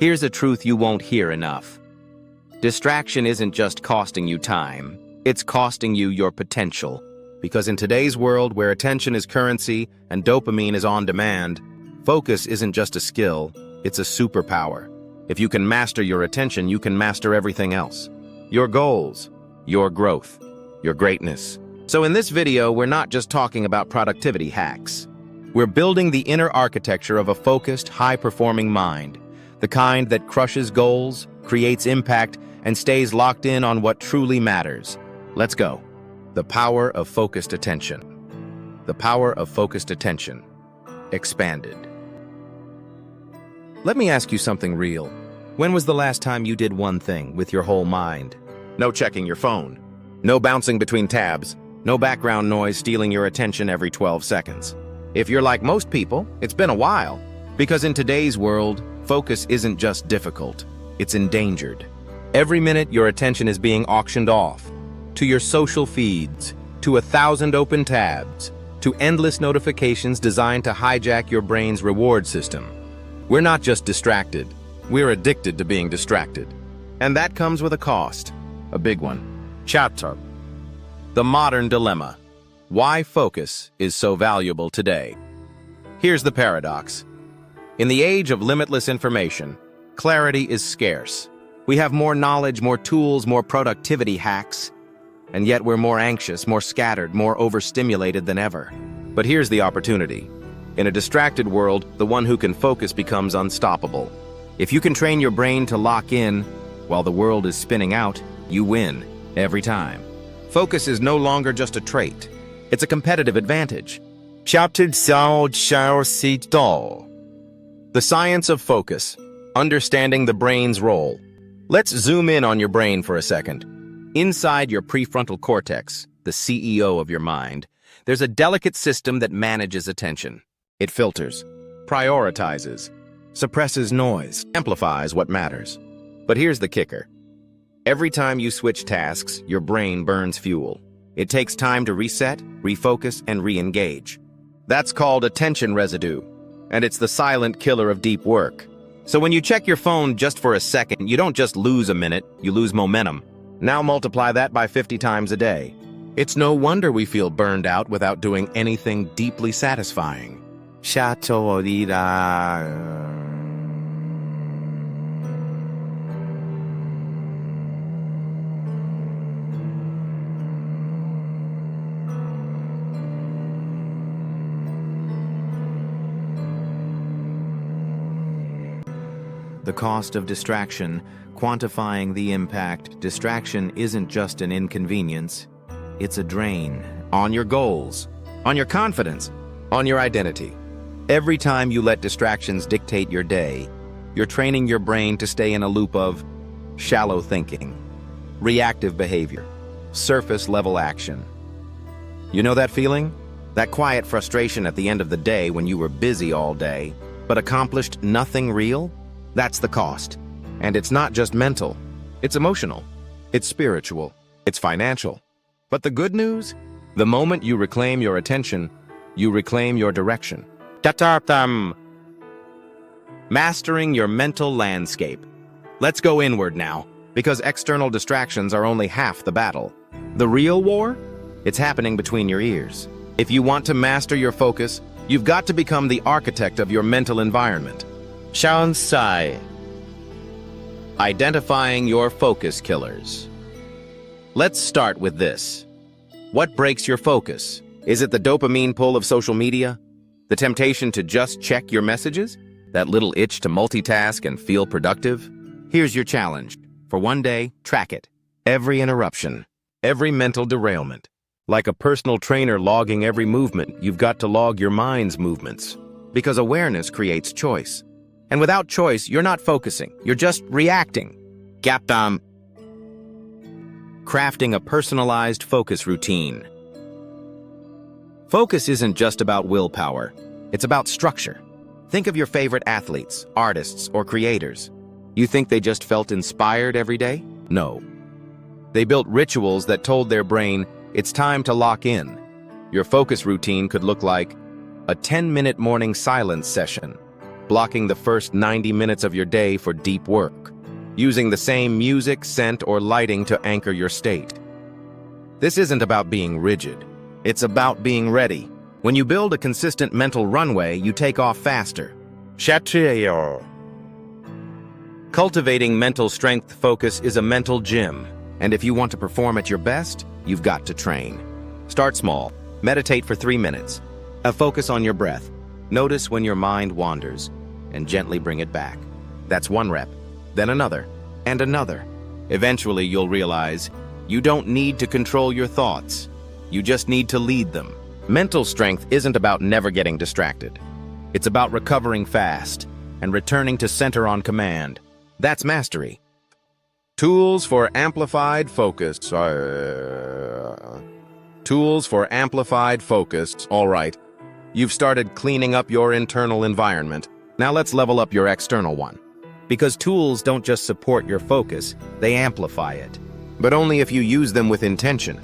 Here's a truth you won't hear enough. Distraction isn't just costing you time, it's costing you your potential. Because in today's world where attention is currency and dopamine is on demand, focus isn't just a skill, it's a superpower. If you can master your attention, you can master everything else. Your goals, your growth, your greatness. So in this video, we're not just talking about productivity hacks. We're building the inner architecture of a focused, high-performing mind. The kind that crushes goals, creates impact, and stays locked in on what truly matters. Let's go. The power of focused attention. The power of focused attention. Expanded. Let me ask you something real. When was the last time you did one thing with your whole mind? No checking your phone. No bouncing between tabs. No background noise stealing your attention every 12 seconds. If you're like most people, it's been a while. Because in today's world, focus isn't just difficult, it's endangered. Every minute your attention is being auctioned off. To your social feeds, to 1,000 open tabs, to endless notifications designed to hijack your brain's reward system. We're not just distracted, we're addicted to being distracted. And that comes with a cost, a big one. Chapter. The modern dilemma. Why focus is so valuable today. Here's the paradox. In the age of limitless information, clarity is scarce. We have more knowledge, more tools, more productivity hacks, and yet we're more anxious, more scattered, more overstimulated than ever. But here's the opportunity. In a distracted world, the one who can focus becomes unstoppable. If you can train your brain to lock in while the world is spinning out, you win every time. Focus is no longer just a trait. It's a competitive advantage. The science of focus, understanding the brain's role. Let's zoom in on your brain for a second. Inside your prefrontal cortex, the CEO of your mind, there's a delicate system that manages attention. It filters, prioritizes, suppresses noise, amplifies what matters. But here's the kicker. Every time you switch tasks, your brain burns fuel. It takes time to reset, refocus, and re-engage. That's called attention residue, and it's the silent killer of deep work. So when you check your phone just for a second, you don't just lose a minute, you lose momentum. Now multiply that by 50 times a day. It's no wonder we feel burned out without doing anything deeply satisfying. The cost of distraction, quantifying the impact. Distraction isn't just an inconvenience, it's a drain on your goals, on your confidence, on your identity. Every time you let distractions dictate your day, you're training your brain to stay in a loop of shallow thinking, reactive behavior, surface-level action. You know that feeling? That quiet frustration at the end of the day when you were busy all day, but accomplished nothing real? That's the cost. And it's not just mental, it's emotional, it's spiritual, it's financial. But the good news? The moment you reclaim your attention, you reclaim your direction. Mastering your mental landscape. Let's go inward now, because external distractions are only half the battle. The real war? It's happening between your ears. If you want to master your focus, you've got to become the architect of your mental environment. Sai. Identifying your focus killers. Let's start with this. What breaks your focus? Is it the dopamine pull of social media? The temptation to just check your messages? That little itch to multitask and feel productive? Here's your challenge. For one day, track it. Every interruption, every mental derailment. Like a personal trainer logging every movement, you've got to log your mind's movements. Because awareness creates choice. And without choice, you're not focusing. You're just reacting. Crafting a personalized focus routine. Focus isn't just about willpower. It's about structure. Think of your favorite athletes, artists, or creators. You think they just felt inspired every day? No. They built rituals that told their brain, it's time to lock in. Your focus routine could look like a 10-minute morning silence session, blocking the first 90 minutes of your day for deep work, using the same music, scent, or lighting to anchor your state. This isn't about being rigid. It's about being ready. When you build a consistent mental runway, you take off faster. Cultivating mental strength focus is a mental gym, and if you want to perform at your best, you've got to train. Start small. Meditate for 3 minutes. Focus on your breath. Notice when your mind wanders, and gently bring it back. That's 1 rep, then another, and another. Eventually, you'll realize you don't need to control your thoughts. You just need to lead them. Mental strength isn't about never getting distracted. It's about recovering fast and returning to center on command. That's mastery. Tools for amplified focus. Tools for amplified focus. All right. You've started cleaning up your internal environment. Now let's level up your external one. Because tools don't just support your focus, they amplify it. But only if you use them with intention.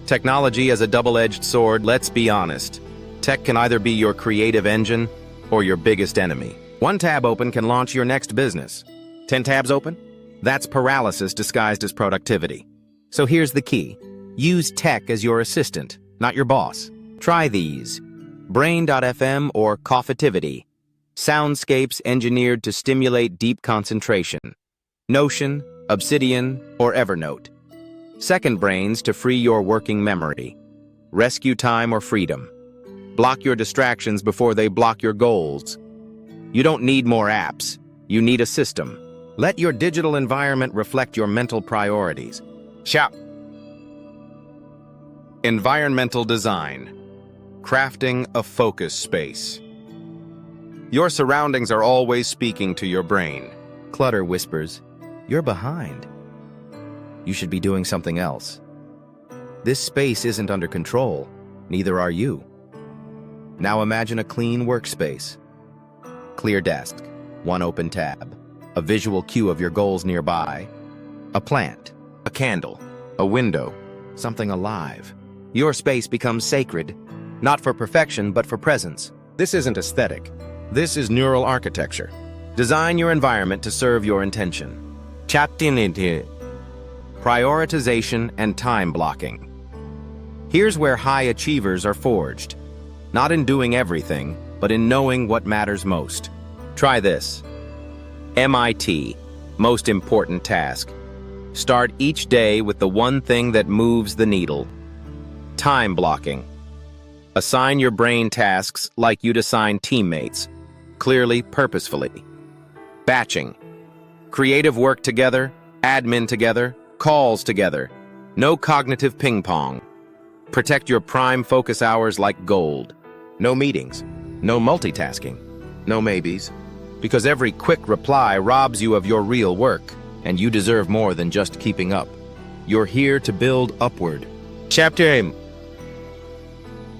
Technology as a double-edged sword, let's be honest. Tech can either be your creative engine or your biggest enemy. 1 tab open can launch your next business. 10 tabs open? That's paralysis disguised as productivity. So here's the key. Use tech as your assistant, not your boss. Try these. Brain.fm or Coffeetivity. Soundscapes engineered to stimulate deep concentration. Notion, Obsidian, or Evernote. Second brains to free your working memory. Rescue time or freedom. Block your distractions before they block your goals. You don't need more apps. You need a system. Let your digital environment reflect your mental priorities. Environmental design. Crafting a focus space. Your surroundings are always speaking to your brain. Clutter whispers, "You're behind. You should be doing something else." This space isn't under control, neither are you. Now imagine a clean workspace. Clear desk, 1 open tab, a visual cue of your goals nearby, a plant, a candle, a window, something alive. Your space becomes sacred, not for perfection, but for presence. This isn't aesthetic. This is neural architecture. Design your environment to serve your intention. Prioritization and time blocking. Here's where high achievers are forged. Not in doing everything, but in knowing what matters most. Try this. MIT, most important task. Start each day with the one thing that moves the needle. Time blocking. Assign your brain tasks like you'd assign teammates, clearly, purposefully. Batching. Creative work together, admin together, calls together. No cognitive ping pong. Protect your prime focus hours like gold. No meetings, no multitasking, no maybes. Because every quick reply robs you of your real work, and you deserve more than just keeping up. You're here to build upward. Chapter 8.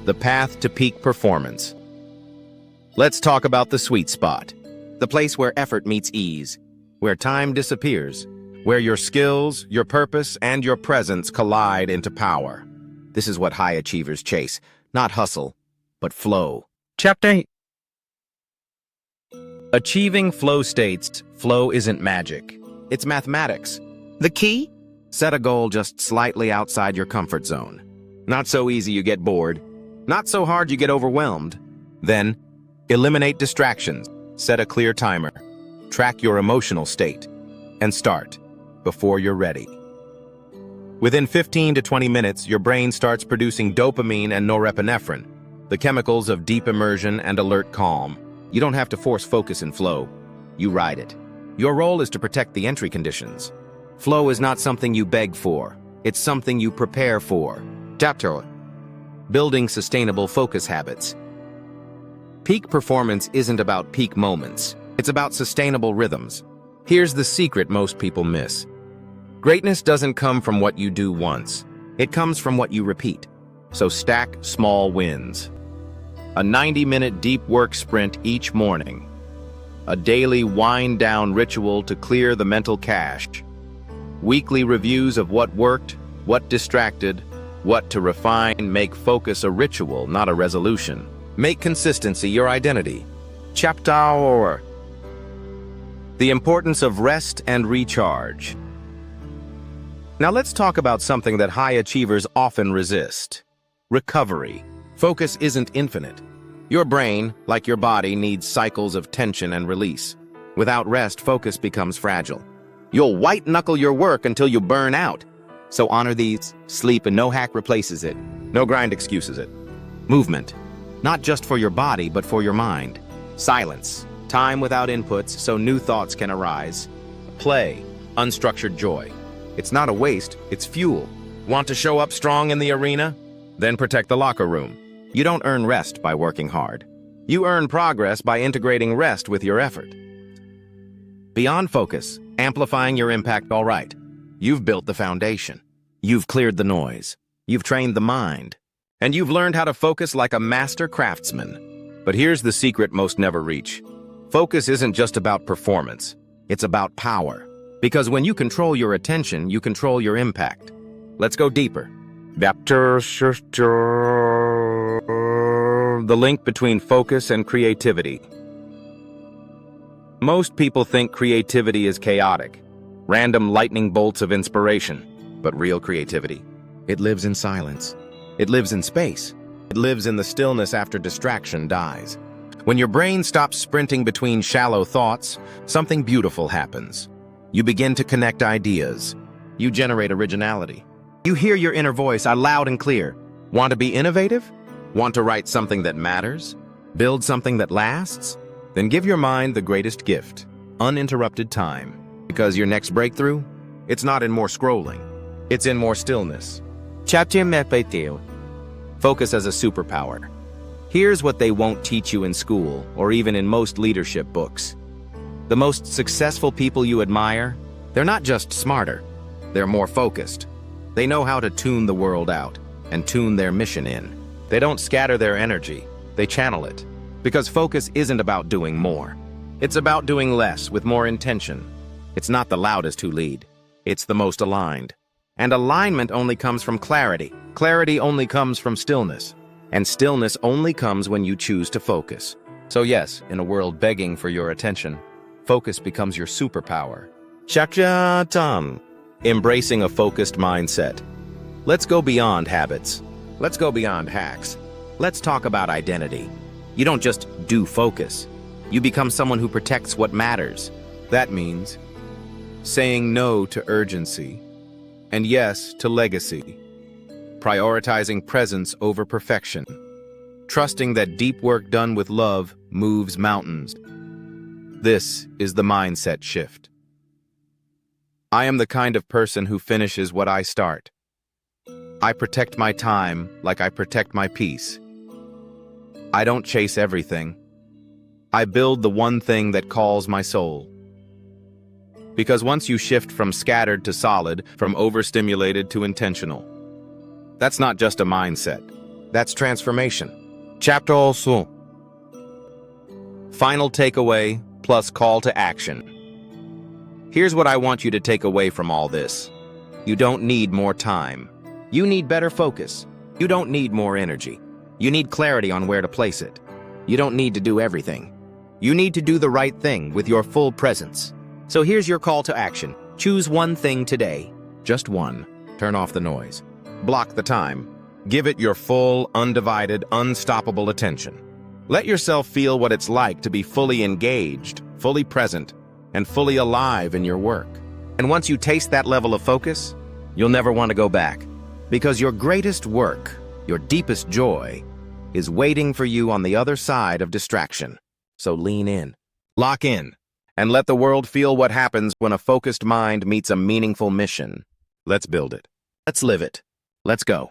The path to peak performance. Let's talk about the sweet spot. The place where effort meets ease, where time disappears, where your skills, your purpose, and your presence collide into power. This is what high achievers chase, not hustle, but flow. Chapter 8. Achieving flow states. Flow isn't magic. It's mathematics. The key? Set a goal just slightly outside your comfort zone. Not so easy you get bored. Not so hard you get overwhelmed. Then, eliminate distractions. Set a clear timer. Track your emotional state. And start before you're ready. Within 15 to 20 minutes, your brain starts producing dopamine and norepinephrine, the chemicals of deep immersion and alert calm. You don't have to force focus and flow. You ride it. Your role is to protect the entry conditions. Flow is not something you beg for. It's something you prepare for. Chapter. Building sustainable focus habits. Peak performance isn't about peak moments. It's about sustainable rhythms. Here's the secret most people miss. Greatness doesn't come from what you do once. It comes from what you repeat. So stack small wins. A 90-minute deep work sprint each morning. A daily wind-down ritual to clear the mental cache. Weekly reviews of what worked, what distracted, what to refine. Make focus a ritual, not a resolution. Make consistency your identity. Chapter: The importance of rest and recharge. Now let's talk about something that high achievers often resist: recovery. Focus isn't infinite. Your brain, like your body, needs cycles of tension and release. Without rest, focus becomes fragile. You'll white-knuckle your work until you burn out. So honor these. Sleep and no hack replaces it. No grind excuses it. Movement. Not just for your body, but for your mind. Silence. Time without inputs so new thoughts can arise. Play. Unstructured joy. It's not a waste, it's fuel. Want to show up strong in the arena? Then protect the locker room. You don't earn rest by working hard. You earn progress by integrating rest with your effort. Beyond focus, amplifying your impact all right. You've built the foundation. You've cleared the noise. You've trained the mind. And you've learned how to focus like a master craftsman. But here's the secret most never reach. Focus isn't just about performance. It's about power. Because when you control your attention, you control your impact. Let's go deeper. The link between focus and creativity. Most people think creativity is chaotic, random lightning bolts of inspiration. But real creativity, it lives in silence. It lives in space. It lives in the stillness after distraction dies. When your brain stops sprinting between shallow thoughts, something beautiful happens. You begin to connect ideas. You generate originality. You hear your inner voice loud and clear. Want to be innovative? Want to write something that matters? Build something that lasts? Then give your mind the greatest gift, uninterrupted time. Because your next breakthrough, it's not in more scrolling. It's in more stillness. Focus as a superpower. Here's what they won't teach you in school or even in most leadership books. The most successful people you admire, they're not just smarter, they're more focused. They know how to tune the world out and tune their mission in. They don't scatter their energy, they channel it. Because focus isn't about doing more. It's about doing less with more intention. It's not the loudest who lead. It's the most aligned. And alignment only comes from clarity. Clarity only comes from stillness. And stillness only comes when you choose to focus. So yes, in a world begging for your attention, focus becomes your superpower. Chakya-tan. Embracing a focused mindset. Let's go beyond habits. Let's go beyond hacks. Let's talk about identity. You don't just do focus. You become someone who protects what matters. That means saying no to urgency and yes to legacy. Prioritizing presence over perfection. Trusting that deep work done with love moves mountains. This is the mindset shift. I am the kind of person who finishes what I start. I protect my time like I protect my peace. I don't chase everything. I build the one thing that calls my soul. Because once you shift from scattered to solid, from overstimulated to intentional, that's not just a mindset. That's transformation. Chapter also. Final takeaway plus call to action. Here's what I want you to take away from all this. You don't need more time. You need better focus. You don't need more energy. You need clarity on where to place it. You don't need to do everything. You need to do the right thing with your full presence. So here's your call to action. Choose one thing today. Just one. Turn off the noise. Block the time. Give it your full, undivided, unstoppable attention. Let yourself feel what it's like to be fully engaged, fully present, and fully alive in your work. And once you taste that level of focus, you'll never want to go back. Because your greatest work, your deepest joy, is waiting for you on the other side of distraction. So lean in, lock in, and let the world feel what happens when a focused mind meets a meaningful mission. Let's build it. Let's live it. Let's go.